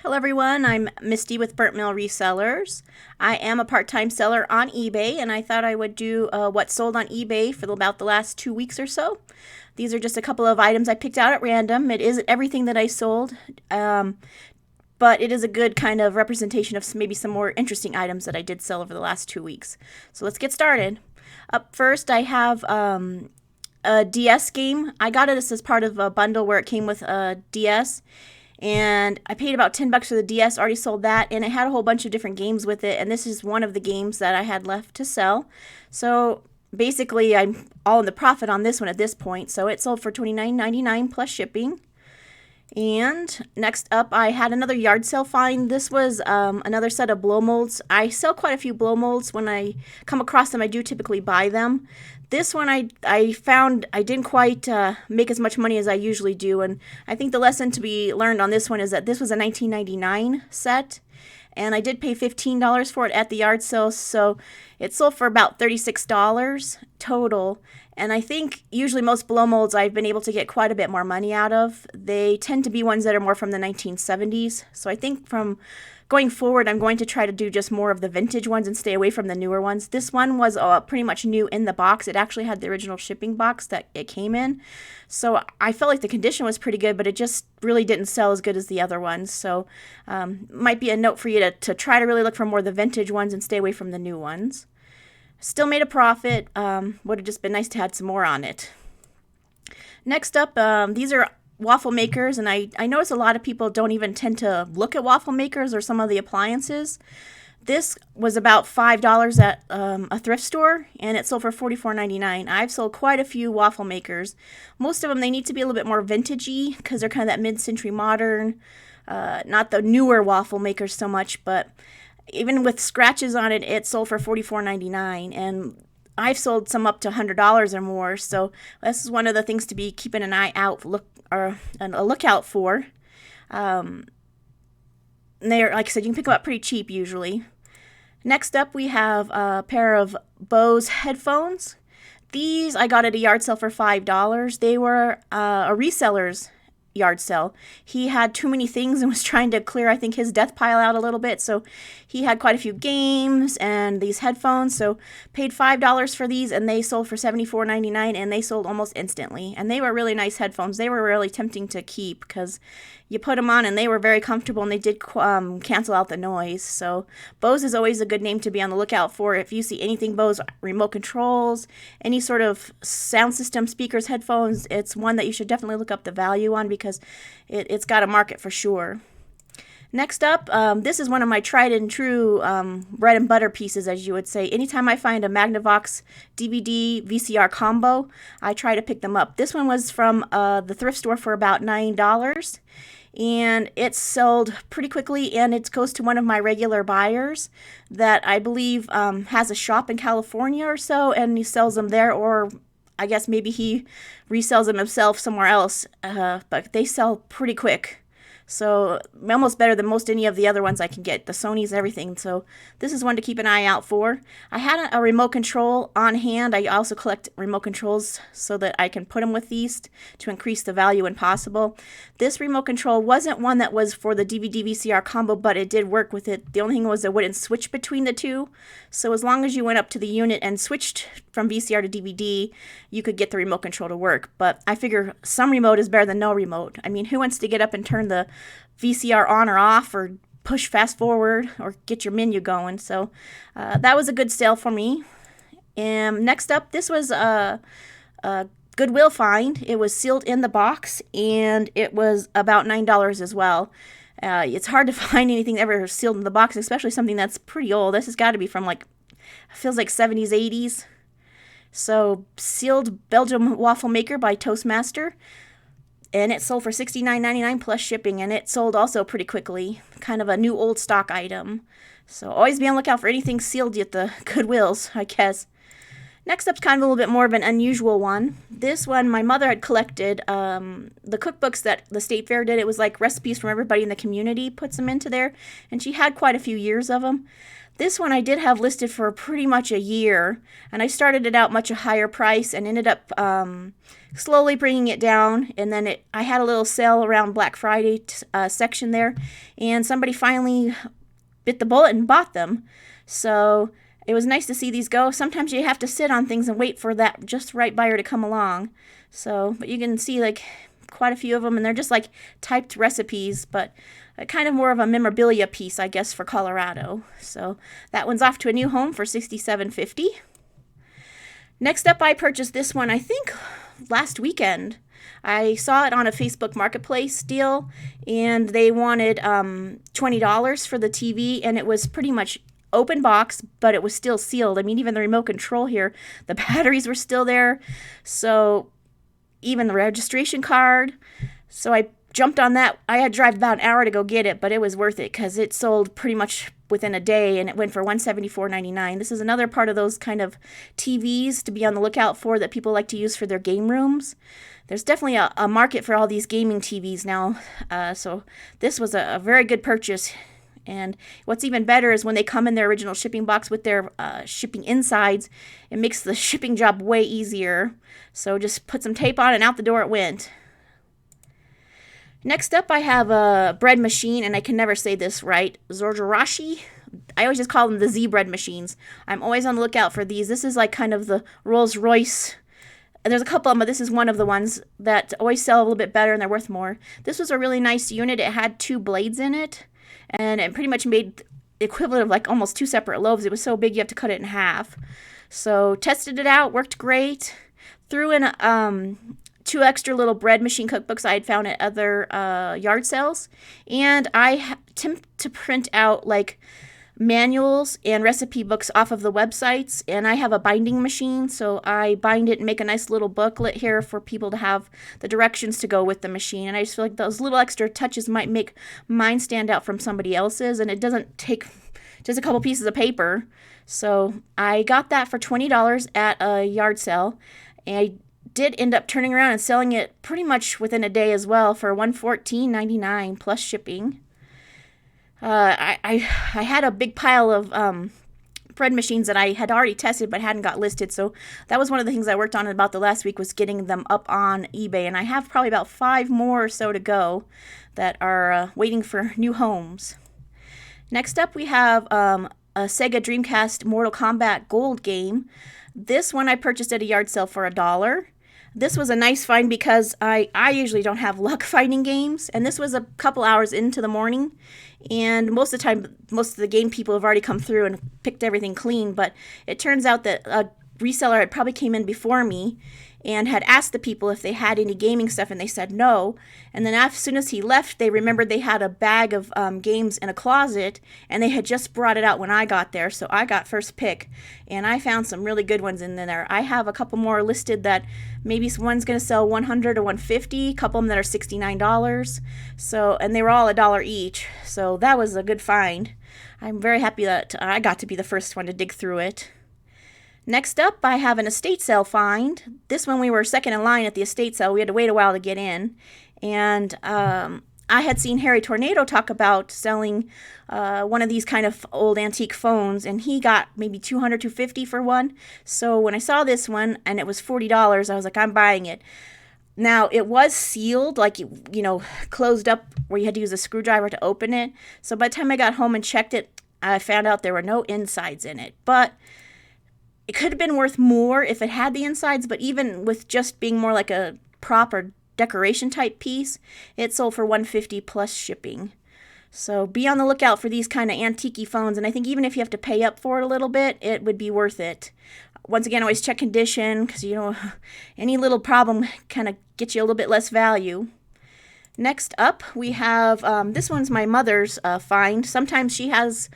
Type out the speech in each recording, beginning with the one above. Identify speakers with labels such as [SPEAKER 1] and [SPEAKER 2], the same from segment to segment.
[SPEAKER 1] Hello everyone, I'm Misty with Burnt Mill Resellers. I am a part-time seller on eBay, and I thought I would do what sold on eBay for about the last 2 weeks or so. These are just a couple of items I picked out at random. It isn't everything that I sold, but it is a good kind of representation of maybe some more interesting items that I did sell over the last 2 weeks. So let's get started. Up first, I have a DS game. I got it as part of a bundle where it came with a DS. And I paid about $10 for the DS, already sold that, and it had a whole bunch of different games with it, and this is one of the games that I had left to sell. So basically, I'm all in the profit on this one at this point, so it sold for $29.99 plus shipping. And next up, I had another yard sale find. This was another set of blow molds. I sell quite a few blow molds. When I come across them, I do typically buy them. This one I found I didn't quite make as much money as I usually do, and I think the lesson to be learned on this one is that this was a 1999 set, and I did pay $15 for it at the yard sale, so it sold for about $36 total. And I think usually most blow molds I've been able to get quite a bit more money out of. They tend to be ones that are more from the 1970s. So I think from going forward, I'm going to try to do just more of the vintage ones and stay away from the newer ones. This one was pretty much new in the box. It actually had the original shipping box that it came in. So I felt like the condition was pretty good, but it just really didn't sell as good as the other ones. So might be a note for you to try to really look for more of the vintage ones and stay away from the new ones. Still made a profit. Would have just been nice to have some more on it. Next up, these are waffle makers, and I notice a lot of people don't even tend to look at waffle makers or some of the appliances. This was about $5 at a thrift store, and it sold for $44.99. I've sold quite a few waffle makers. Most of them, they need to be a little bit more vintagey because they're kind of that mid-century modern, not the newer waffle makers so much, but even with scratches on it, it sold for $44.99, and I've sold some up to $100 or more. So this is one of the things to be keeping an eye out, a lookout for. They're, like I said, you can pick them up pretty cheap usually. Next up, we have a pair of Bose headphones. These I got at a yard sale for $5. They were a reseller's yard sale. He had too many things and was trying to clear, I think, his death pile out a little bit. So he had quite a few games and these headphones. So paid $5 for these, and they sold for $74.99, and they sold almost instantly. And they were really nice headphones. They were really tempting to keep because you put them on and they were very comfortable, and they did cancel out the noise. So Bose is always a good name to be on the lookout for. If you see anything Bose, remote controls, any sort of sound system, speakers, headphones, it's one that you should definitely look up the value on because it's got a market for sure. Next up, this is one of my tried and true bread and butter pieces, as you would say. Anytime I find a Magnavox DVD VCR combo, I try to pick them up. This one was from the thrift store for about $9. And it sold pretty quickly, and it goes to one of my regular buyers that I believe has a shop in California or so, and he sells them there, or I guess maybe he resells them himself somewhere else, but they sell pretty quick. So almost better than most any of the other ones I can get, the Sonys and everything. So this is one to keep an eye out for. I had a remote control on hand. I also collect remote controls so that I can put them with these to increase the value when possible. This remote control wasn't one that was for the DVD VCR combo, but it did work with it. The only thing was it wouldn't switch between the two. So as long as you went up to the unit and switched from VCR to DVD, you could get the remote control to work. But I figure some remote is better than no remote. I mean, who wants to get up and turn the VCR on or off, or push fast forward, or get your menu going? So that was a good sale for me. And next up, this was a Goodwill find. It was sealed in the box, and it was about $9 as well. It's hard to find anything ever sealed in the box, especially something that's pretty old. This has got to be from feels like 70s, 80s. So sealed Belgium waffle maker by Toastmaster. And it sold for $69.99 plus shipping, and it sold also pretty quickly. Kind of a new old stock item. So always be on the lookout for anything sealed at the Goodwills, I guess. Next up's kind of a little bit more of an unusual one. This one, my mother had collected the cookbooks that the state fair did. It was like recipes from everybody in the community puts them into there, and she had quite a few years of them. This one I did have listed for pretty much a year, and I started it out much a higher price and ended up slowly bringing it down. And then I had a little sale around Black Friday section there, and somebody finally bit the bullet and bought them. So it was nice to see these go. Sometimes you have to sit on things and wait for that just right buyer to come along. So, but you can see like quite a few of them, and they're just like typed recipes, but kind of more of a memorabilia piece, I guess, for Colorado. So that one's off to a new home for $67.50. Next up, I purchased this one, I think, last weekend. I saw it on a Facebook Marketplace deal, and they wanted $20 for the TV, and it was pretty much open box, but it was still sealed. I mean, even the remote control here, the batteries were still there, so even the registration card. So I jumped on that. I had to drive about an hour to go get it, but it was worth it because it sold pretty much within a day, and it went for $174.99. This is another part of those kind of TVs to be on the lookout for that people like to use for their game rooms. There's definitely a market for all these gaming TVs now, so this was a very good purchase. And what's even better is when they come in their original shipping box with their shipping insides, it makes the shipping job way easier. So just put some tape on and out the door it went. Next up, I have a bread machine, and I can never say this right. Zorjarashi. I always just call them the Z bread machines. I'm always on the lookout for these. This is like kind of the Rolls Royce. There's a couple of them, but this is one of the ones that always sell a little bit better and they're worth more. This was a really nice unit. It had 2 blades in it, and it pretty much made the equivalent of like almost 2 separate loaves. It was so big you have to cut it in half. So tested it out, worked great. Threw in 2 extra little bread machine cookbooks I had found at other yard sales, and I attempted to print out like manuals and recipe books off of the websites, and I have a binding machine, so I bind it and make a nice little booklet here for people to have the directions to go with the machine. And I just feel like those little extra touches might make mine stand out from somebody else's, and it doesn't take just a couple pieces of paper. So I got that for $20 at a yard sale, and I did end up turning around and selling it pretty much within a day as well for $114.99 plus shipping. I had a big pile of bread machines that I had already tested but hadn't got listed, so that was one of the things I worked on about the last week, was getting them up on eBay, and I have probably about 5 more or so to go that are waiting for new homes. Next up, we have a Sega Dreamcast Mortal Kombat Gold game. This one I purchased at a yard sale for $1. This was a nice find because I usually don't have luck finding games, and this was a couple hours into the morning, and most of the time, most of the game people have already come through and picked everything clean, but it turns out that a reseller had probably came in before me and had asked the people if they had any gaming stuff, and they said no. And then as soon as he left, they remembered they had a bag of games in a closet, and they had just brought it out when I got there, so I got first pick, and I found some really good ones in there. I have a couple more listed that maybe one's going to sell $100 or $150, a couple of them that are $69, so, and they were all $1 each, so that was a good find. I'm very happy that I got to be the first one to dig through it. Next up, I have an estate sale find. This one we were second in line at the estate sale. We had to wait a while to get in. And I had seen Harry Tornado talk about selling one of these kind of old antique phones, and he got maybe $200, $250 for one. So when I saw this one and it was $40, I was like, I'm buying it. Now, it was sealed, like, closed up where you had to use a screwdriver to open it. So by the time I got home and checked it, I found out there were no insides in it. But it could have been worth more if it had the insides, but even with just being more like a prop or decoration type piece, it sold for $150 plus shipping. So be on the lookout for these kind of antique phones, and I think even if you have to pay up for it a little bit, it would be worth it. Once again, always check condition, because any little problem kind of gets you a little bit less value. Next up, we have, this one's my mother's find. Sometimes she has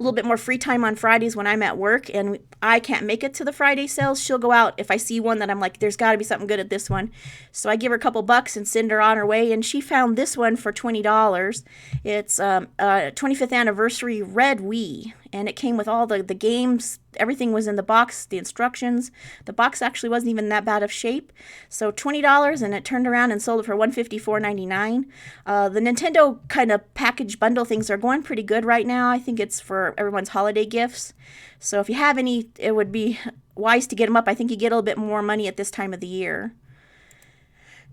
[SPEAKER 1] a little bit more free time on Fridays when I'm at work and I can't make it to the Friday sales. She'll go out if I see one that I'm like, there's got to be something good at this one. So I give her a couple bucks and send her on her way. And she found this one for $20. It's a 25th anniversary red Wii. And it came with all the games. Everything was in the box, the instructions. The box actually wasn't even that bad of shape. So $20, and it turned around and sold it for $154.99. The Nintendo kind of package bundle things are going pretty good right now. I think it's for everyone's holiday gifts. So if you have any, it would be wise to get them up. I think you get a little bit more money at this time of the year.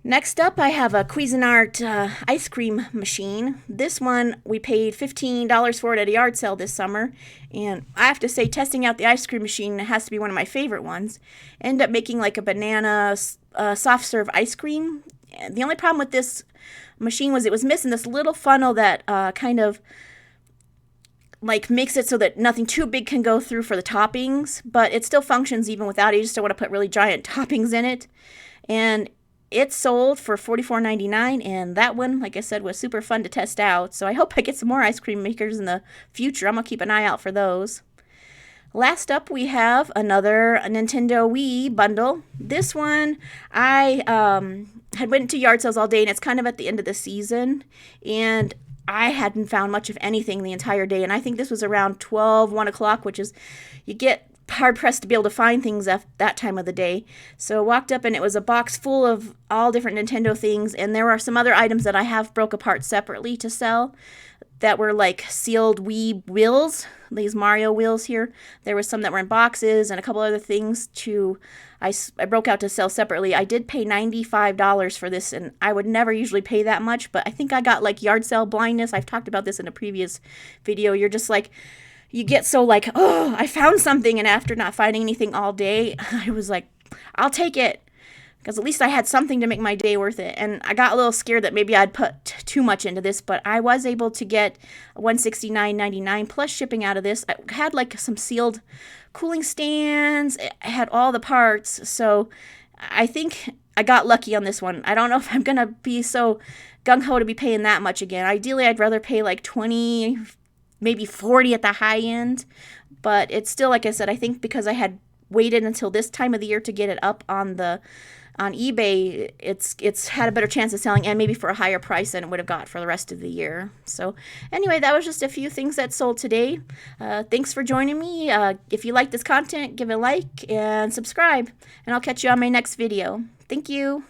[SPEAKER 1] Next up, I have a Cuisinart ice cream machine. This one, we paid $15 for it at a yard sale this summer. And I have to say, testing out the ice cream machine has to be one of my favorite ones. Ended up making like a banana soft serve ice cream. And the only problem with this machine was it was missing this little funnel that kind of like makes it so that nothing too big can go through for the toppings. But it still functions even without it. You just don't want to put really giant toppings in it. And it sold for $44.99, and that one, like I said, was super fun to test out. So I hope I get some more ice cream makers in the future. I'm going to keep an eye out for those. Last up, we have another Nintendo Wii bundle. This one, I had went to yard sales all day, and it's kind of at the end of the season. And I hadn't found much of anything the entire day. And I think this was around 12, 1 o'clock, which is, you get hard-pressed to be able to find things at that time of the day. So I walked up and it was a box full of all different Nintendo things, and there are some other items that I have broke apart separately to sell that were like sealed Wii wheels, these Mario wheels here. There was some that were in boxes and a couple other things I broke out to sell separately. I did pay $95 for this, and I would never usually pay that much, but I think I got like yard sale blindness. I've talked about this in a previous video. You're just like, you get so like, oh, I found something, and after not finding anything all day, I was like, I'll take it, because at least I had something to make my day worth it. And I got a little scared that maybe I'd put too much into this, but I was able to get $169.99 plus shipping out of this. I had like some sealed cooling stands. It had all the parts, so I think I got lucky on this one. I don't know if I'm going to be so gung-ho to be paying that much again. Ideally, I'd rather pay like $20, maybe $40 at the high end, but it's still, like I said, I think because I had waited until this time of the year to get it up on eBay, it's had a better chance of selling, and maybe for a higher price than it would have got for the rest of the year. So anyway, that was just a few things that sold today. Thanks for joining me. If you like this content, give it a like and subscribe, and I'll catch you on my next video. Thank you.